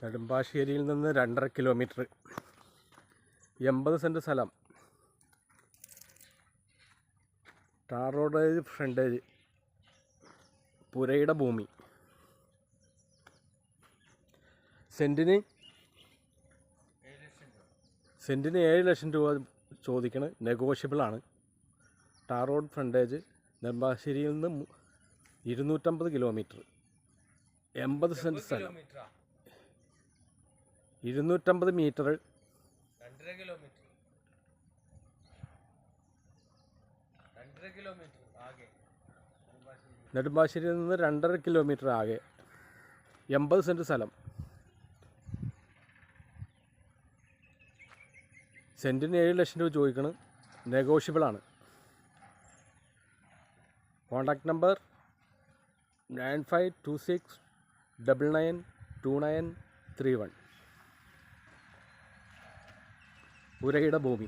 നെടുമ്പാശ്ശേരിയിൽ നിന്ന് 2.5 kilometre, 80 cent സ്ഥലം, ടാർ റോഡ് ഫ്രണ്ടേജ്, പുരയുടെ ഭൂമി. സെൻറ്റിന് 7 ലക്ഷം രൂപ ചോദിക്കണത്. നെഗോഷ്യബിളാണ്. ടാർ റോഡ് ഫ്രണ്ടേജ്, നെടുമ്പാശ്ശേരിയിൽ നിന്ന് 250 കിലോമീറ്റർ, 80 സെൻറ്റ് സ്ഥലം, 250 മീറ്റർ, 2.5 കിലോമീറ്റർ ആകെ. നെടുമ്പാശ്ശേരിയിൽ നിന്ന് 2.5 കിലോമീറ്റർ ആകെ, 80 സെൻറ്റ് സ്ഥലം. സെൻറ്റിന് 7 ലക്ഷം രൂപ ചോദിക്കണം. നെഗോഷ്യബിളാണ്. Contact number 9526992931. പുരയുടെ ഭൂമി.